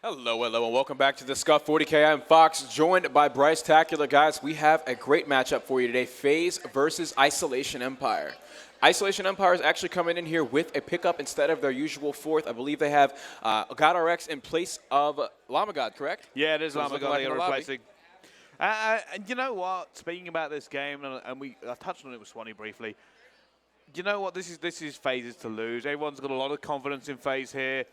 Hello, hello, and welcome back to the SCUF 40K. I'm Fox, joined by Bryce Tacular. Guys, we have a great matchup for you today. Faze versus Isolation Empire. Isolation Empire is actually coming in here with a pickup instead of their usual fourth. I believe they have GodRx in place of Lamagod, correct? Yeah, it is Lamagod like they're replacing. And you know what? Speaking about this game, and I touched on it with Swanee briefly. You know what? This is Faze's to lose. Everyone's got a lot of confidence in Faze here.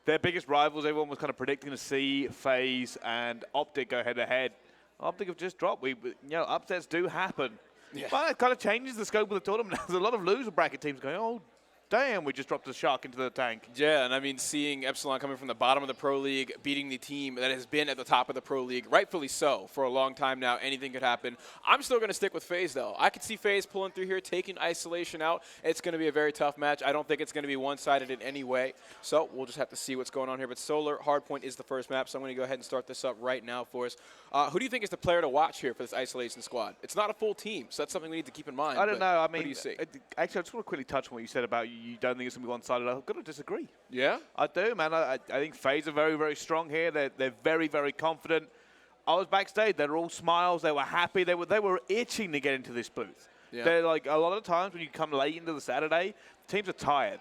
Their biggest rivals, everyone was kind of predicting to see Faze and Optic go head-to-head. Optic have just dropped. Upsets do happen. Yeah. But it kind of changes the scope of the tournament. There's a lot of loser bracket teams going, oh, damn, we just dropped a shark into the tank. Yeah, and I mean, seeing Epsilon coming from the bottom of the Pro League, beating the team that has been at the top of the Pro League, rightfully so, for a long time now, anything could happen. I'm still going to stick with Faze, though. I could see Faze pulling through here, taking Isolation out. It's going to be a very tough match. I don't think it's going to be one-sided in any way, so we'll just have to see what's going on here. But Solar Hardpoint is the first map, so I'm going to go ahead and start this up right now for us. Who do you think is the player to watch here for this Isolation squad? It's not a full team, so that's something we need to keep in mind. I don't know. I mean, what do you see? Actually, I just want to quickly touch on what you said about you don't think it's going to be one-sided. I've got to disagree. Yeah? I do, man. I think FaZe are very, very strong here. They're very, very confident. I was backstage. They were all smiles. They were happy. They were itching to get into this booth. Yeah. They're like, a lot of times when you come late into the Saturday, teams are tired.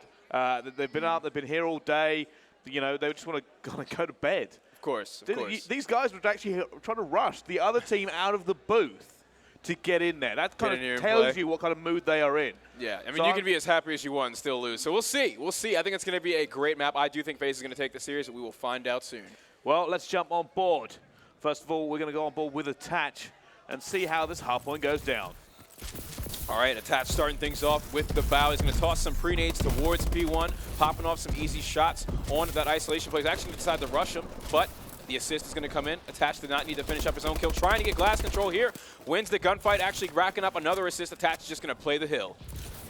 They've been out. They've been here all day. You know, they just want to kind of go to bed. Of course, of course. These guys were actually trying to rush the other team out of the booth to get in there. That kind of tells you what kind of mood they are in. Yeah, I mean, you can be as happy as you want and still lose. So we'll see. We'll see. I think it's going to be a great map. I do think FaZe is going to take the series, and we will find out soon. Well, let's jump on board. First of all, we're going to go on board with Attach and see how this Hardpoint goes down. All right, Attach starting things off with the bow. He's going to toss some pre-nades towards P1, popping off some easy shots onto that Isolation play. He's actually going to decide to rush him, but the assist is going to come in. Attach did not need to finish up his own kill. Trying to get glass control here. Wins the gunfight, actually racking up another assist. Attach is just going to play the hill.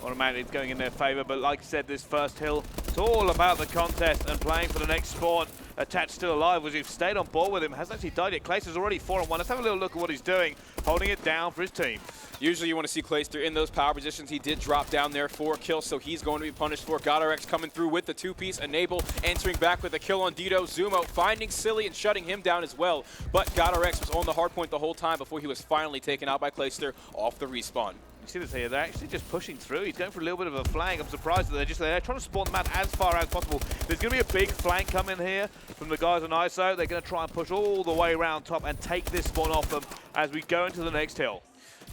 Automatically it's going in their favor, but like I said, this first hill, it's all about the contest and playing for the next spawn. Attach still alive, as you've stayed on board with him, hasn't actually died yet. Clayster's already 4-on-1. Let's have a little look at what he's doing, holding it down for his team. Usually you want to see Clayster in those power positions. He did drop down there for a kill, so he's going to be punished for it. GodRx coming through with the two-piece. Enable entering back with a kill on Dito. Zumo finding Silly and shutting him down as well. But GodRx was on the hard point the whole time before he was finally taken out by Clayster off the respawn. You see this here, they're actually just pushing through. He's going for a little bit of a flank. I'm surprised that they're trying to spawn them out as far as possible. There's going to be a big flank coming here from the guys on ISO. They're going to try and push all the way around top and take this spawn off them as we go into the next hill.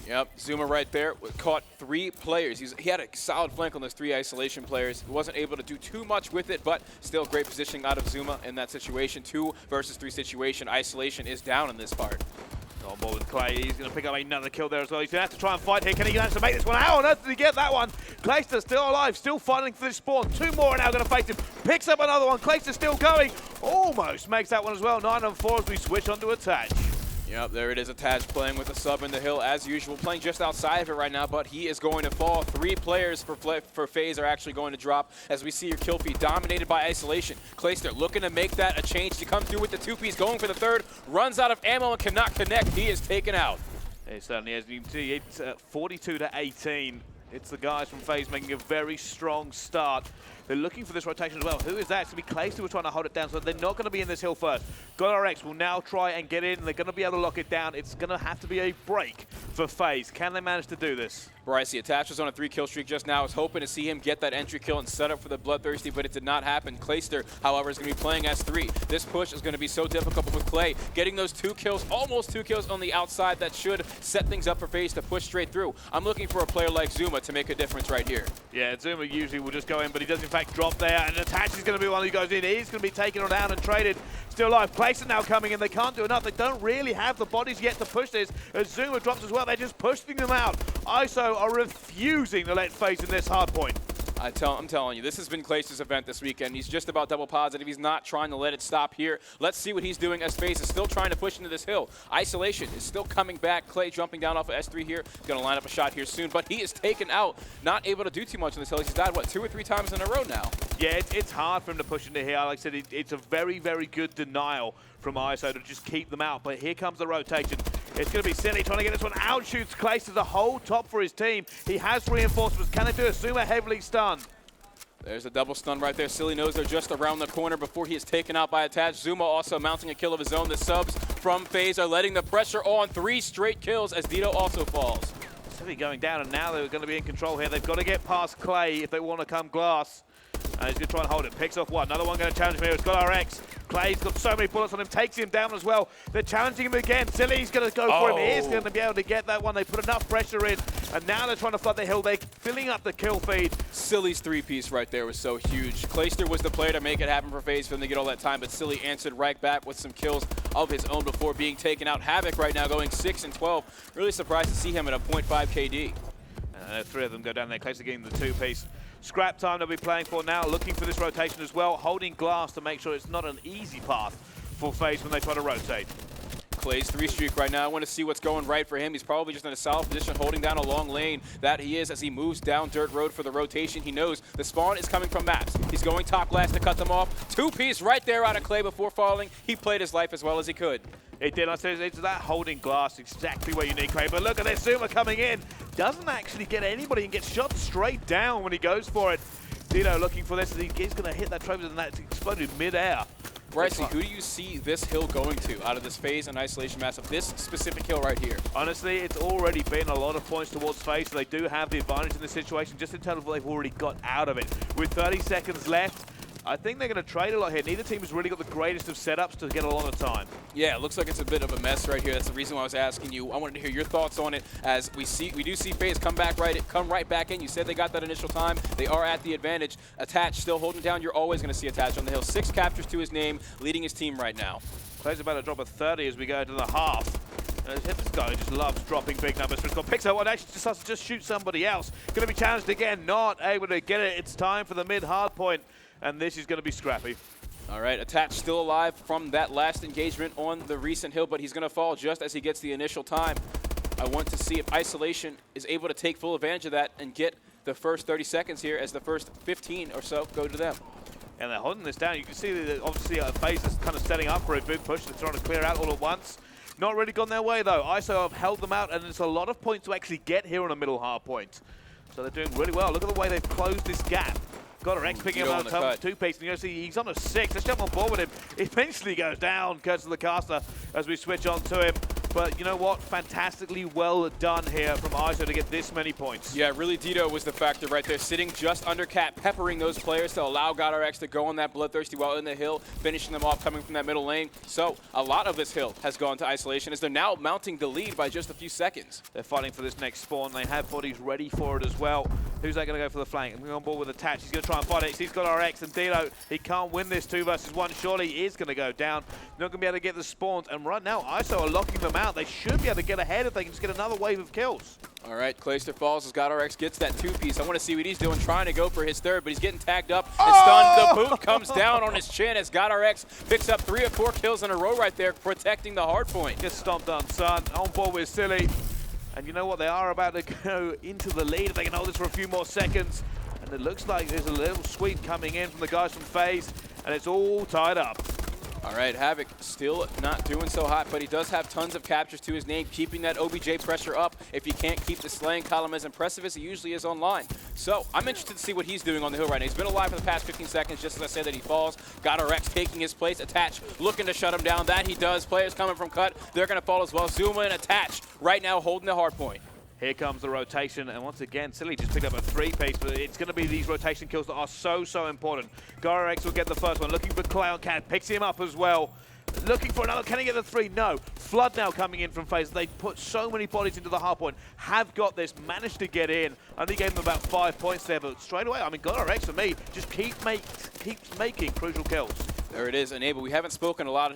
Yep, Zuma right there caught 3 players. He had a solid flank on those 3 Isolation players. He wasn't able to do too much with it, but still great positioning out of Zuma in that situation. 2 versus 3 situation. Isolation is down in this part. On board with Clay, he's going to pick up another kill there as well. He's going to have to try and fight here. Can he manage to make this one? How on earth did he get that one? Clayster's still alive, still fighting for this spawn. 2 more are now going to face him. Picks up another one. Clayster's still going. Almost makes that one as well. 9-on-4 as we switch onto Attach. Yep, there it is. Attach playing with a sub in the hill as usual. Playing just outside of it right now, but he is going to fall. 3 players for FaZe are actually going to drop as we see your kill feed dominated by Isolation. Clayster looking to make that a change to come through with the 2-piece, going for the 3rd. Runs out of ammo and cannot connect. He is taken out. It certainly is. You can see it's 42-18. It's the guys from FaZe making a very strong start. They're looking for this rotation as well. Who is that? It's going to be Clayster who's trying to hold it down, so they're not going to be in this hill first. GodRx will now try and get in. They're going to be able to lock it down. It's going to have to be a break for FaZe. Can they manage to do this? Bryce, the Attach was on a 3-kill streak just now. I was hoping to see him get that entry kill and set up for the Bloodthirsty, but it did not happen. Clayster, however, is going to be playing S3. This push is going to be so difficult with Clay. Getting those 2 kills, almost 2 kills on the outside, that should set things up for FaZe to push straight through. I'm looking for a player like Zuma to make a difference right here. Yeah, Zuma usually will just go in, but he does in fact drop there, and Attach is going to be one who goes in. He's going to be taken on down and traded. Still alive. Clayster now coming in. They can't do enough. They don't really have the bodies yet to push this. As Zuma drops as well, they're just pushing them out. ISO are refusing to let FaZe in this hard point. I'm telling you, this has been Clayster's event this weekend. He's just about double positive. He's not trying to let it stop here. Let's see what he's doing as FaZe is still trying to push into this hill. Isolation is still coming back. Clay jumping down off of S3 here. He's going to line up a shot here soon, but he is taken out. Not able to do too much on this hill. He's died, what, 2 or 3 times in a row now? Yeah, it's hard for him to push into here. Like I said, it's a very, very good denial from ISO to just keep them out. But here comes the rotation. It's going to be Silly trying to get this one out. Shoots Clayster the whole top for his team. He has reinforcements. Can they do it? Zuma heavily stunned. There's a double stun right there. Silly knows they're just around the corner before he is taken out by Attach. Zuma also mounting a kill of his own. The subs from Faze are letting the pressure on. 3 straight kills as Dito also falls. Silly going down, and now they're going to be in control here. They've got to get past Clay if they want to come glass. And he's going to try and hold it. Picks off one. Another one going to challenge him here. It's got RX. Clay's got so many bullets on him. Takes him down as well. They're challenging him again. Silly's going to go for him. He is going to be able to get that one. They put enough pressure in. And now they're trying to flood the hill. They're filling up the kill feed. Silly's 3-piece right there was so huge. Clayster was the player to make it happen for Faze for them to get all that time. But Silly answered right back with some kills of his own before being taken out. Havoc right now going 6 and 12. Really surprised to see him at a 0.5 KD. And 3 of them go down there. Clayster getting the 2-piece. Scrap time they'll be playing for now, looking for this rotation as well, holding glass to make sure it's not an easy path for Faze when they try to rotate. Clay's 3-streak right now. I want to see what's going right for him. He's probably just in a solid position, holding down a long lane. That he is as he moves down dirt road for the rotation. He knows the spawn is coming from maps. He's going top glass to cut them off. 2-piece right there out of Clay before falling. He played his life as well as he could. It did. I said it's that holding glass exactly where you need Clay. But look at this Zuma coming in. Doesn't actually get anybody and gets shot straight down when he goes for it. Dito looking for this, and he's going to hit that trophy, and that's exploded mid-air. Brycey, who do you see this hill going to out of this Faze and isolation matchup? This specific hill right here. Honestly, it's already been a lot of points towards Faze, so they do have the advantage in this situation, just in terms of what they've already got out of it. With 30 seconds left, I think they're going to trade a lot here. Neither team has really got the greatest of setups to get a lot of time. Yeah, it looks like it's a bit of a mess right here. That's the reason why I was asking you. I wanted to hear your thoughts on it, as we do see Faze come right back in. You said they got that initial time. They are at the advantage. Attach still holding down. You're always going to see Attach on the hill. 6 captures to his name, leading his team right now. Clay's about to drop a 30 as we go to the half. And this guy just loves dropping big numbers. Picks out one, actually decides to just shoot somebody else. Going to be challenged again, not able to get it. It's time for the mid hard point. And this is going to be scrappy. All right, Attach still alive from that last engagement on the recent hill, but he's going to fall just as he gets the initial time. I want to see if Isolation is able to take full advantage of that and get the first 30 seconds here, as the first 15 or so go to them. And they're holding this down. You can see that obviously Faze is kind of setting up for a big push. They're trying to clear out all at once. Not really gone their way though. ISO have held them out, and it's a lot of points to actually get here on a middle hard point. So they're doing really well. Look at the way they've closed this gap. Got RX picking him up on 2-piece, and you're going to see he's on a 6. Let's jump on board with him. He eventually goes down because of the caster as we switch on to him. But you know what? Fantastically well done here from ISO to get this many points. Yeah, really Dito was the factor right there, sitting just under Cat, peppering those players to allow GodRx to go on that bloodthirsty while in the hill, finishing them off coming from that middle lane. So a lot of this hill has gone to Isolation, as they're now mounting the lead by just a few seconds. They're fighting for this next spawn. They have bodies ready for it as well. Who's that going to go for the flank? I'm going on board with Attach. He's going to try and fight it. He's got RX, and Dito, he can't win this 2 versus 1. Surely he is going to go down. Not going to be able to get the spawns. And right now, ISO are locking them out. They should be able to get ahead if they can just get another wave of kills. All right, Clayster falls as GodRx gets that 2-piece. I want to see what he's doing, trying to go for his 3rd, but he's getting tagged up and stunned. The boot comes down on his chin as GodRx picks up 3 or 4 kills in a row right there, protecting the hard point. Gets stomped on, son. On board with Silly. And you know what? They are about to go into the lead if they can hold this for a few more seconds. And it looks like there's a little sweep coming in from the guys from Faze, and it's all tied up. All right, Havoc still not doing so hot, but he does have tons of captures to his name, keeping that OBJ pressure up. If he can't keep the slaying column as impressive as he usually is online. So I'm interested to see what he's doing on the hill right now. He's been alive for the past 15 seconds, just as I said that he falls. GodRx taking his place. Attach looking to shut him down. That he does. Players coming from cut. They're going to fall as well. Zuma and Attach right now holding the hard point. Here comes the rotation, and once again, Silly just picked up a 3-piece, but it's going to be these rotation kills that are so important. GodRx will get the first one, looking for Clay on Cat, picks him up as well. Looking for another, can he get the 3? No. Flood now coming in from Faze. They put so many bodies into the hard point, have got this, managed to get in. Only gave them about 5 points there, but straight away, I mean, GodRx for me just keeps making crucial kills. There it is, Enable. We haven't spoken a lot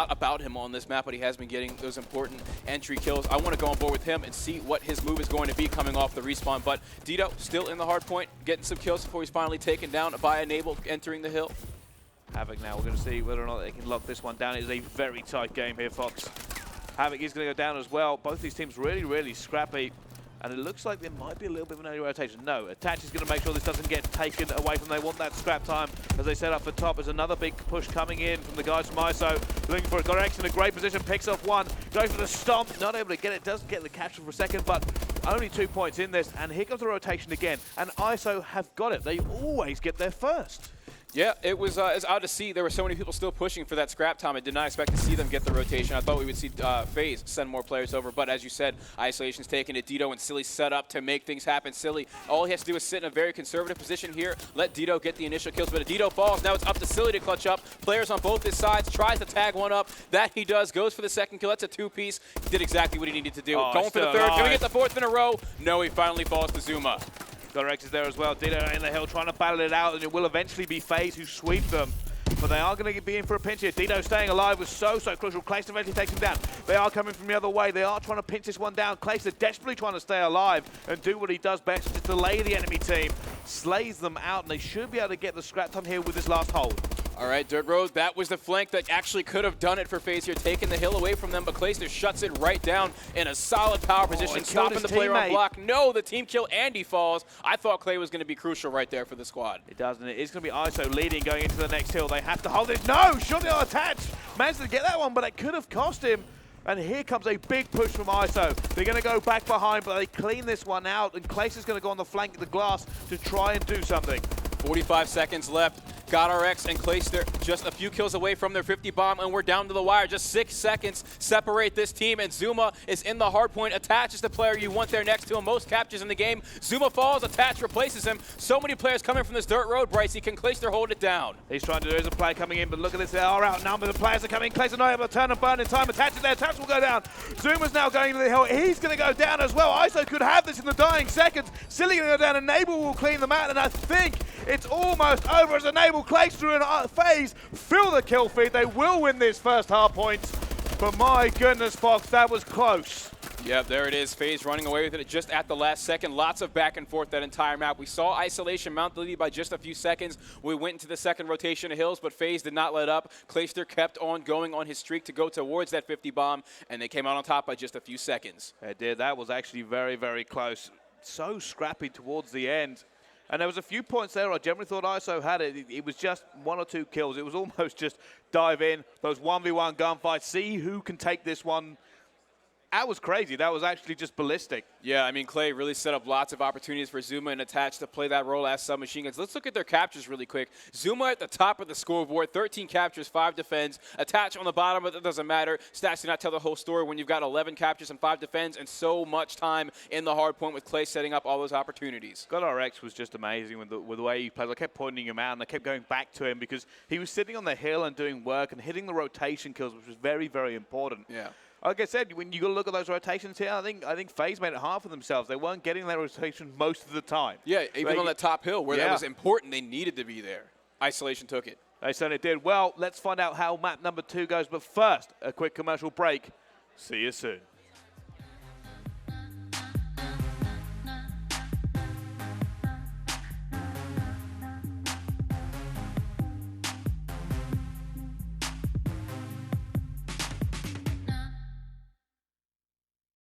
about him on this map, but he has been getting those important entry kills. I want to go on board with him and see what his move is going to be coming off the respawn. But Dito still in the hard point, getting some kills before he's finally taken down by Enable, entering the hill. Havoc now, we're going to see whether or not they can lock this one down. It is a very tight game here, Fox. Havoc is going to go down as well. Both these teams really scrappy. And it looks like there might be a little bit of an early rotation. No, Attach is going to make sure this doesn't get taken away from them. They want that scrap time as they set up for top. There's another big push coming in from the guys from ISO. Looking for it. GodRx in a great position, picks off 1. Goes for the stomp. Not able to get it. Doesn't get the capture for a second, but Only 2 points in this, and here comes the rotation again. And ISO have got it. They always get there first. Yeah, it was it's odd to see. There were so many people still pushing for that scrap time. I did not expect to see them get the rotation. I thought we would see Faze send more players over. But as you said, Isolation's taking it. Dito and Silly set up to make things happen. Silly, all he has to do is sit in a very conservative position here. Let Dito get the initial kills. But if Dito falls, now it's up to Silly to clutch up. Players on both his sides, tries to tag one up. That he does. Goes for the second kill. That's a two-piece. He did exactly what he needed to do. Oh, going for the third. Can we get the fourth in a row? No, he finally falls to Zuma. Direct is there as well. Dito in the hill trying to battle it out, and it will eventually be Faze who sweep them. But they are going to be in for a pinch here. Dito staying alive was so crucial. Clayster eventually takes him down. They are coming from the other way. They are trying to pinch this one down. Clayster desperately trying to stay alive and do what he does best, which is delay the enemy team. Slays them out, and they should be able to get the scrap time here with this last hold. All right, Dirt Road, that was the flank that actually could have done it for Faze here, taking the hill away from them, but Clayster shuts it right down in a solid power position, stopping the player on block. No, the team kill, and he falls. I thought Clay was going to be crucial right there for the squad. It does, and it is going to be ISO leading going into the next hill. They have to hold it. No, should they attach? Managed to get that one, but it could have cost him. And here comes a big push from ISO. They're going to go back behind, but they clean this one out, and Clayster's going to go on the flank of the glass to try and do something. 45 seconds left. Got RX and Clayster just a few kills away from their 50 bomb, and we're down to the wire. Just 6 seconds separate this team, and Zuma is in the hard point. Attach is the player you want there next to him. Most captures in the game. Zuma falls, Attach replaces him. So many players coming from this Dirt Road, Brycey. Can Clayster hold it down? He's trying to do, there's a play coming in, but look at this, they are outnumbered. The players are coming. Clayster not able to turn and burn in time. Attach is there, Attach will go down. Zuma's now going to the hill. He's going to go down as well. ISO could have this in the dying seconds. Silly going to go down, and Enable will clean them out, and I think it's almost over as Enable, Clayster and Faze fill the kill feed. They will win this first hard point, but my goodness, Fox, that was close. Yep, there it is. Faze running away with it just at the last second. Lots of back and forth that entire map. We saw Isolation mount the lead by just a few seconds. We went into the second rotation of hills, but Faze did not let up. Clayster kept on going on his streak to go towards that 50 bomb, and they came out on top by just a few seconds. It did. That was actually very close. So scrappy towards the end. And there was a few points there I generally thought ISO had it. It was just 1 or 2 kills. It was almost just dive in, those 1v1 gunfights, see who can take this one. That was crazy. That was actually just ballistic. Yeah, I mean, Clay really set up lots of opportunities for Zuma and Attach to play that role as submachine guns. Let's look at their captures really quick. Zuma at the top of the scoreboard, 13 captures, 5 defends. Attach on the bottom, but that doesn't matter. Stats do not tell the whole story when you've got 11 captures and 5 defends and so much time in the hard point with Clay setting up all those opportunities. God RX was just amazing with the way he played. I kept pointing him out, and I kept going back to him because he was sitting on the hill and doing work and hitting the rotation kills, which was very important. Yeah. Like I said, when you go look at those rotations here, I think Faze made it hard for themselves. They weren't getting that rotation most of the time. Yeah, even on that top hill where that was important, they needed to be there. Isolation took it. They certainly did. Well, let's find out how map number 2 goes. But first, a quick commercial break. See you soon.